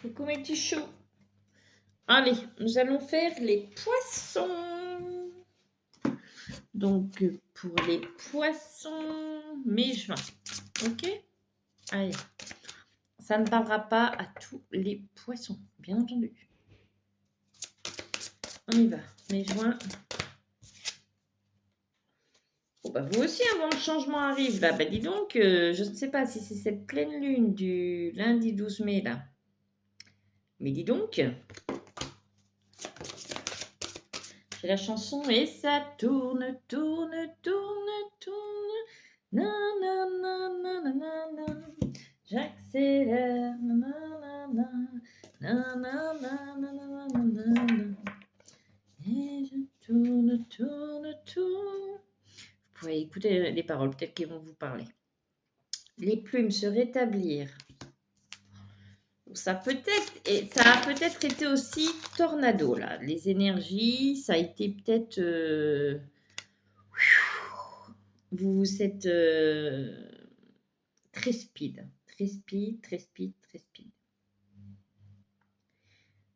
Coucou mes petits choux. Allez, nous allons faire les poissons. Donc, pour les poissons, mai-juin. Ok? Allez. Ça ne parlera pas à tous les poissons, bien entendu. On y va. Mai-juin. Oh, bah vous aussi, avant le changement arrive là. Bah dis donc, je ne sais pas si c'est cette pleine lune du lundi 12 mai là. Mais dis donc, c'est la chanson et ça tourne, tourne, tourne, tourne. Na na na na na na na. J'accélère. Na na na na na na na na na na na. Et je tourne, tourne, tourne. Vous pouvez écouter les paroles, peut-être qu'elles vont vous parler. Les plumes se rétablir. Ça a peut-être été aussi tornado là. Les énergies, ça a été peut-être. Vous êtes très speed, très speed, très speed, très speed.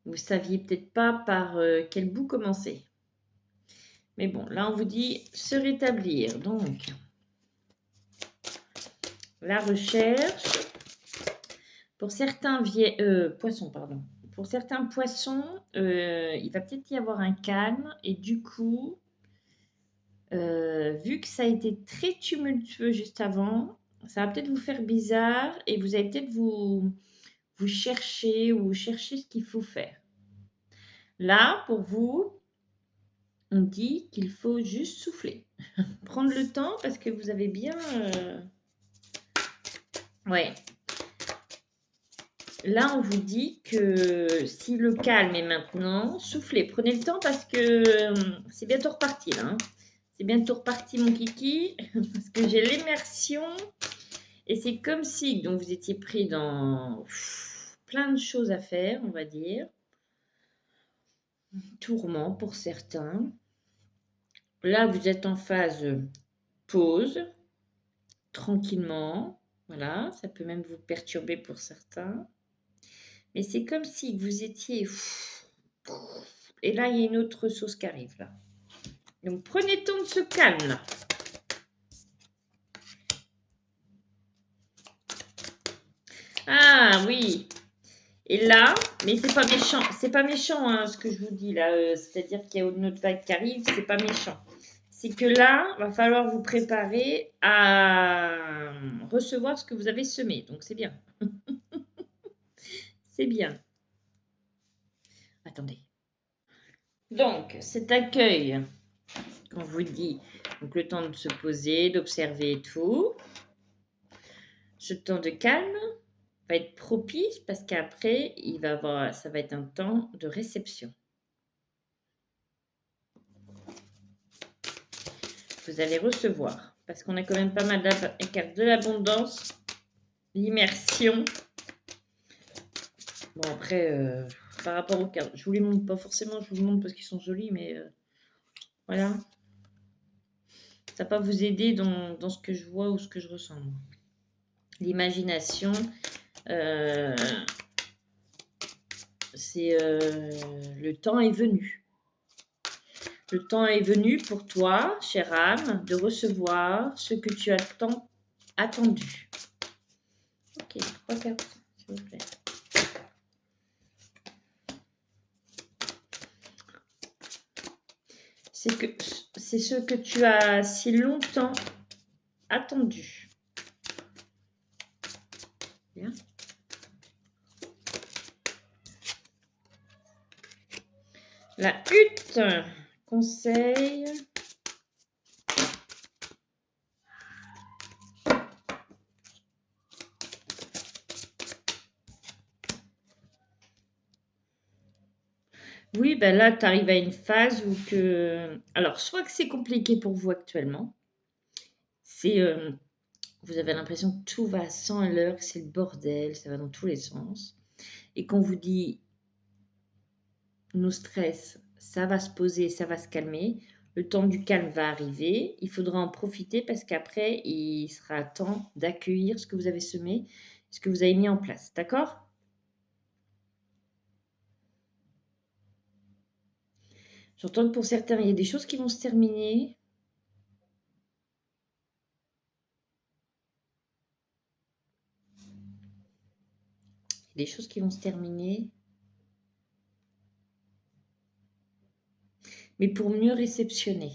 Vous saviez peut-être pas par quel bout commencer. Mais bon, là on vous dit se rétablir. Donc, la recherche. Pour certains poissons, pardon. Pour certains poissons, il va peut-être y avoir un calme et du coup, vu que ça a été très tumultueux juste avant, ça va peut-être vous faire bizarre et vous allez peut-être vous chercher ou chercher ce qu'il faut faire. Là, pour vous, on dit qu'il faut juste souffler. Prendre le temps parce que vous avez bien... Ouais. Là, on vous dit que si le calme est maintenant, soufflez. Prenez le temps parce que c'est bientôt reparti là. Hein. C'est bientôt reparti mon kiki parce que j'ai l'immersion et c'est comme si donc, vous étiez pris dans plein de choses à faire, on va dire. Tourment pour certains. Là, vous êtes en phase pause, tranquillement. Voilà, ça peut même vous perturber pour certains. Mais c'est comme si vous étiez... Et là, il y a une autre sauce qui arrive, là. Donc, prenez le temps de se calmer, là. Ah, oui. Et là, mais c'est pas méchant, hein, ce que je vous dis, là. C'est-à-dire qu'il y a une autre vague qui arrive, c'est pas méchant. C'est que là, va falloir vous préparer à recevoir ce que vous avez semé. Donc, c'est bien. C'est bien. Attendez. Donc, cet accueil, qu'on vous dit, donc le temps de se poser, d'observer et tout, ce temps de calme va être propice parce qu'après, ça va être un temps de réception. Vous allez recevoir, parce qu'on a quand même pas mal de l'abondance, l'immersion. Bon, après, par rapport aux cartes, je vous les montre pas forcément, je vous les montre parce qu'ils sont jolis, mais voilà. Ça va pas vous aider dans ce que je vois ou ce que je ressens. L'imagination, c'est le temps est venu. Le temps est venu pour toi, chère âme, de recevoir ce que tu as tant attendu. Ok, 3 cartes, s'il vous plaît. C'est ce que tu as si longtemps attendu. Bien. La hutte, conseil. Oui, ben là, tu arrives à une phase où que... Alors, soit que c'est compliqué pour vous actuellement, c'est... vous avez l'impression que tout va à 100 à l'heure, que c'est le bordel, ça va dans tous les sens. Et qu'on vous dit, nos stress, ça va se poser, ça va se calmer. Le temps du calme va arriver. Il faudra en profiter parce qu'après, il sera temps d'accueillir ce que vous avez semé, ce que vous avez mis en place. D'accord ? J'entends que pour certains, il y a des choses qui vont se terminer. Des choses qui vont se terminer. Mais pour mieux réceptionner.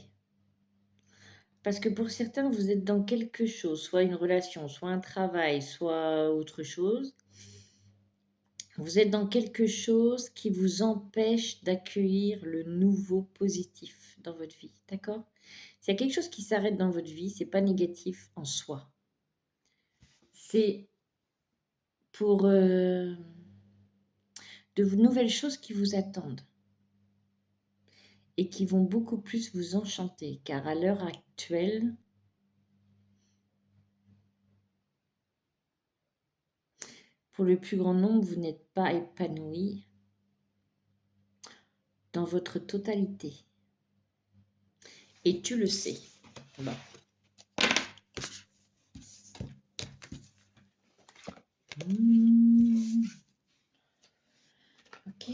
Parce que pour certains, vous êtes dans quelque chose, soit une relation, soit un travail, soit autre chose. Vous êtes dans quelque chose qui vous empêche d'accueillir le nouveau positif dans votre vie, d'accord? S'il y a quelque chose qui s'arrête dans votre vie, c'est pas négatif en soi. C'est pour de nouvelles choses qui vous attendent et qui vont beaucoup plus vous enchanter, car à l'heure actuelle, pour le plus grand nombre, vous n'êtes pas épanoui dans votre totalité. Et tu le sais. Bon. Ok.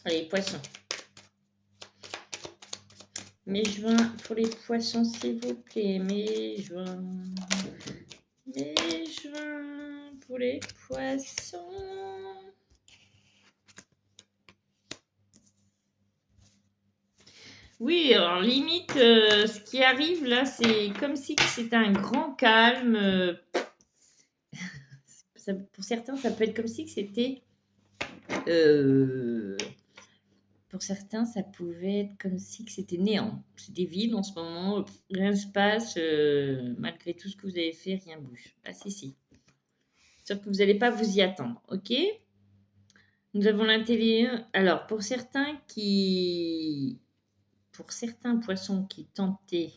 Allez, poissons. Mes juins pour les poissons, s'il vous plaît. Mes juins. Mes juins pour les poissons. Oui, alors limite, ce qui arrive là, c'est comme si c'était un grand calme. Pour certains, ça peut être comme si c'était... pour certains, ça pouvait être comme si c'était néant. C'était vide en ce moment, rien ne se passe, malgré tout ce que vous avez fait, rien ne bouge. Ah si, si. Sauf que vous n'allez pas vous y attendre, ok? Nous avons l'intelligence. Alors, pour certains poissons qui tentaient...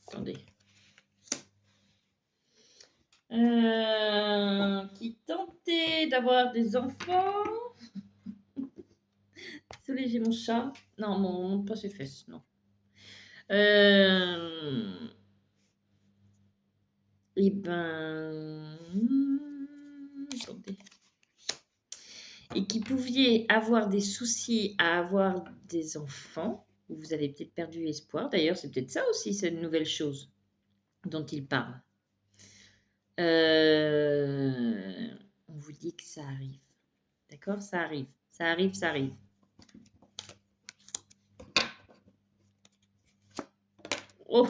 Attendez. Qui tentaient d'avoir des enfants. Désolée, j'ai mon chat. Non, pas ses fesses, non. Eh ben... Attendez. Et qui pouviez avoir des soucis à avoir des enfants, ou vous avez peut-être perdu espoir. D'ailleurs, c'est peut-être ça aussi, cette nouvelle chose dont il parle. On vous dit que ça arrive. D'accord? Ça arrive. Ça arrive, ça arrive. Oh.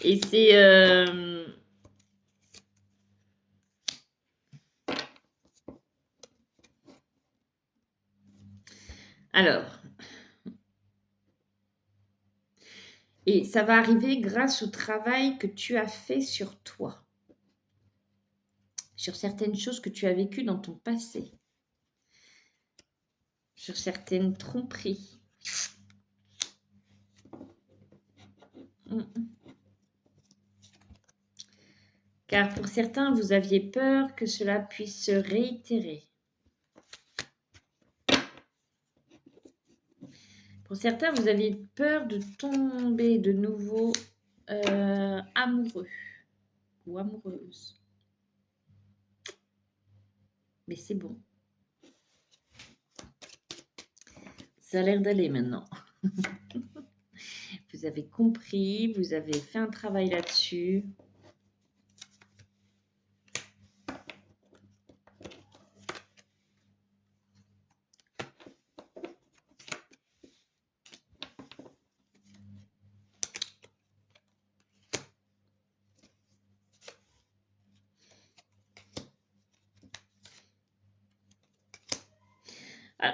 Et c'est... Alors... Et ça va arriver grâce au travail que tu as fait sur toi, sur certaines choses que tu as vécues dans ton passé, sur certaines tromperies. Car pour certains, vous aviez peur que cela puisse se réitérer. Pour certains, vous aviez peur de tomber de nouveau amoureux ou amoureuse. Mais c'est bon. Ça a l'air d'aller maintenant. Vous avez compris, vous avez fait un travail là-dessus.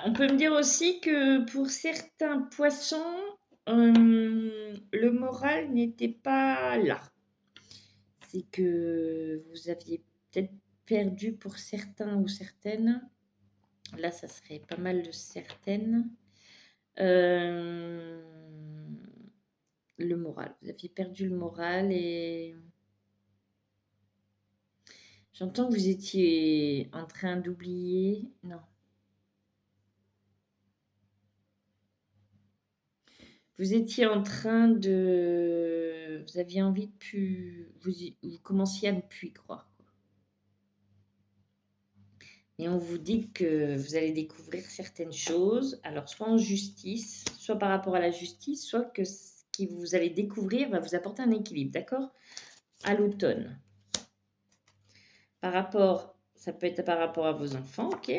On peut me dire aussi que pour certains poissons, le moral n'était pas là. C'est que vous aviez peut-être perdu pour certains ou certaines. Là, ça serait pas mal de certaines. Le moral. Vous aviez perdu le moral et j'entends que vous étiez en train d'oublier. Non. Vous étiez en train de... Vous aviez envie de plus... Vous commenciez à ne plus y croire. Et on vous dit que vous allez découvrir certaines choses, alors soit en justice, soit par rapport à la justice, soit que ce que vous allez découvrir va vous apporter un équilibre, d'accord? À l'automne. Par rapport, ça peut être par rapport à vos enfants, ok?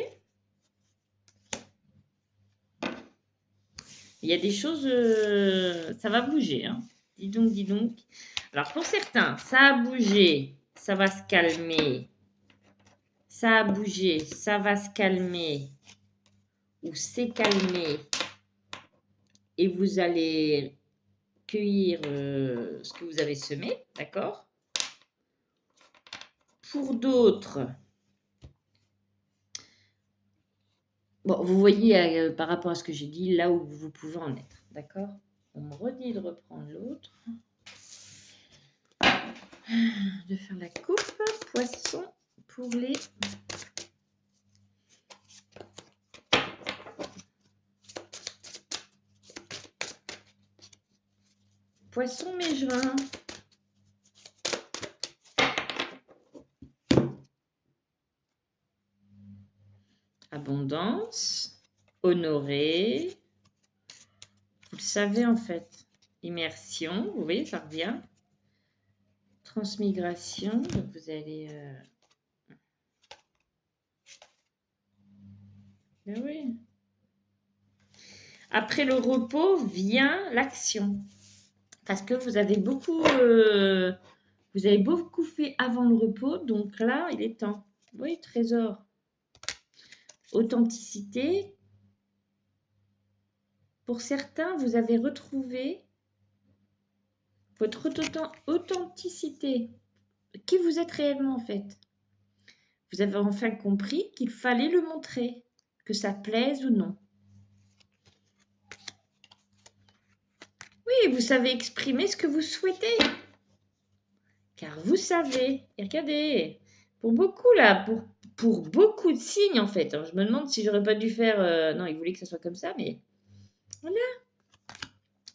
Il y a des choses, ça va bouger, hein. Dis donc, dis donc. Alors pour certains, ça a bougé, ça va se calmer. Ça a bougé, ça va se calmer ou s'est calmé et vous allez cueillir ce que vous avez semé, d'accord? Pour d'autres, bon, vous voyez par rapport à ce que j'ai dit, là où vous pouvez en être, d'accord? On me redit de reprendre l'autre, de faire la coupe poisson pour les poissons mai-juin. Abondance, honorer, vous le savez en fait. Immersion, vous voyez, ça revient. Transmigration, donc vous allez... Ben oui. Après le repos vient l'action. Parce que vous avez beaucoup fait avant le repos, donc là, il est temps. Oui, trésor. Authenticité. Pour certains, vous avez retrouvé votre authenticité. Qui vous êtes réellement en fait. Vous avez enfin compris qu'il fallait le montrer, que ça plaise ou non. Oui, vous savez exprimer ce que vous souhaitez. Car vous savez, et regardez, pour beaucoup là, pour beaucoup de signes en fait. Alors, je me demande si j'aurais pas dû faire... non, il voulait que ça soit comme ça, mais voilà.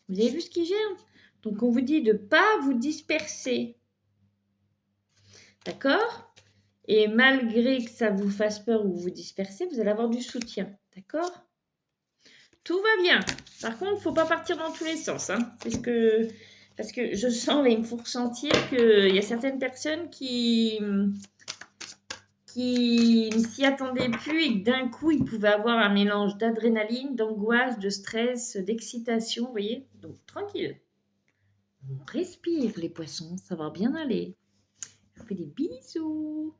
Vous avez vu ce qui gère. Donc on vous dit de ne pas vous disperser. D'accord? Et malgré que ça vous fasse peur ou vous disperser, vous allez avoir du soutien. D'accord? Tout va bien. Par contre, il ne faut pas partir dans tous les sens. Hein. Parce que je sens, là, il me faut ressentir qu'il y a certaines personnes qui ne s'y attendaient plus et que d'un coup, ils pouvaient avoir un mélange d'adrénaline, d'angoisse, de stress, d'excitation. Vous voyez? Donc, tranquille. On respire, les poissons. Ça va bien aller. Je vous fais des bisous.